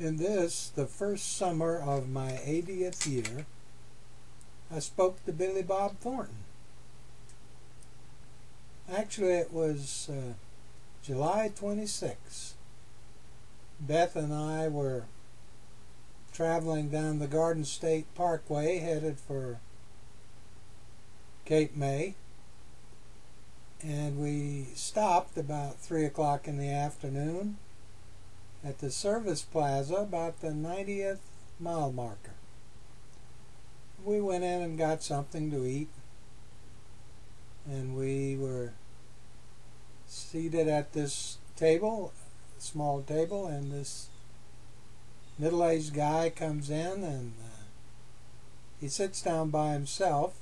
In this, the first summer of my 80th year, I spoke to Billy Bob Thornton. Actually, it was July 26. Beth and I were traveling down the Garden State Parkway headed for Cape May, and we stopped about 3 o'clock in the afternoon at the service plaza about the 90th mile marker. We went in and got something to eat, and we were seated at this table, a small table, and this middle-aged guy comes in and he sits down by himself,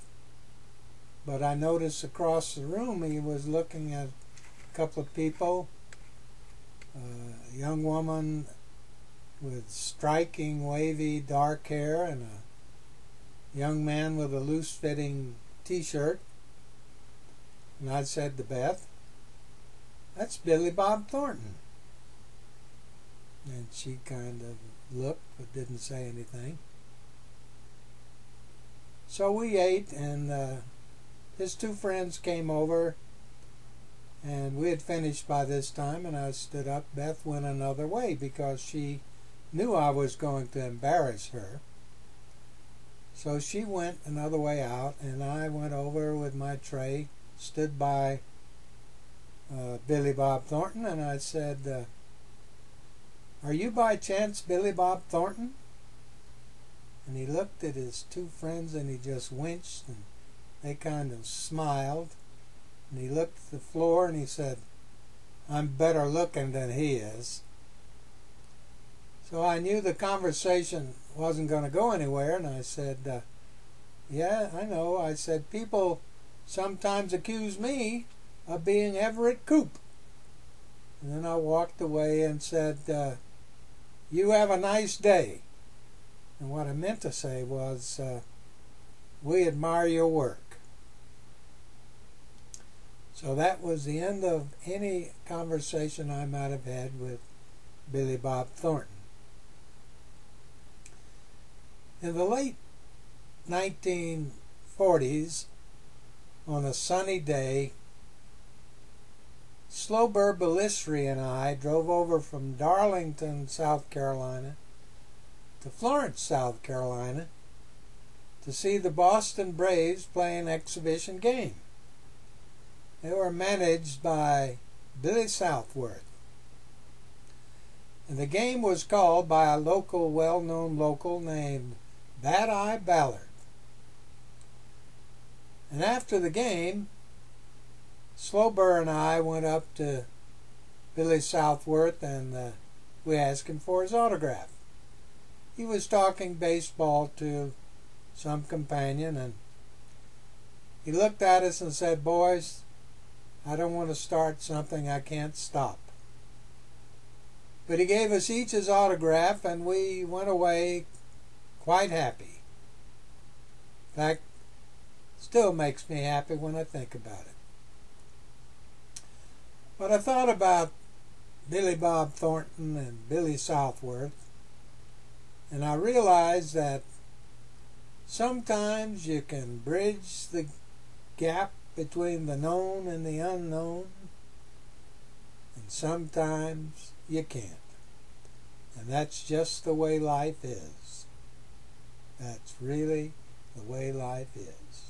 but I noticed across the room he was looking at a couple of people, a young woman with striking wavy dark hair and a young man with a loose-fitting t-shirt. And I said to Beth, "That's Billy Bob Thornton." And she kind of looked but didn't say anything. So we ate, and his two friends came over, and we had finished by this time, and I stood up. Beth went another way because she knew I was going to embarrass her. So she went another way out, and I went over with my tray, stood by Billy Bob Thornton, and I said, "Are you by chance Billy Bob Thornton?" And he looked at his two friends and he just winced, and they kind of smiled. And he looked at the floor and he said, "I'm better looking than he is." So I knew the conversation wasn't going to go anywhere, and I said, "Yeah, I know." I said, "People sometimes accuse me of being Everett Koop." And then I walked away and said, "You have a nice day." And what I meant to say was, "We admire your work." So that was the end of any conversation I might have had with Billy Bob Thornton. In the late 1940s, on a sunny day, Slober Bellistri and I drove over from Darlington, South Carolina, to Florence, South Carolina, to see the Boston Braves play an exhibition game. They were managed by Billy Southworth. And the game was called by a well-known local named Bad Eye Ballard. And after the game, Slober and I went up to Billy Southworth and we asked him for his autograph. He was talking baseball to some companion, and he looked at us and said, "Boys, I don't want to start something I can't stop." But he gave us each his autograph, and we went away quite happy. In fact, still makes me happy when I think about it. But I thought about Billy Bob Thornton and Billy Southworth, and I realized that sometimes you can bridge the gap between the known and the unknown, and sometimes you can't. And that's just the way life is. That's really the way life is.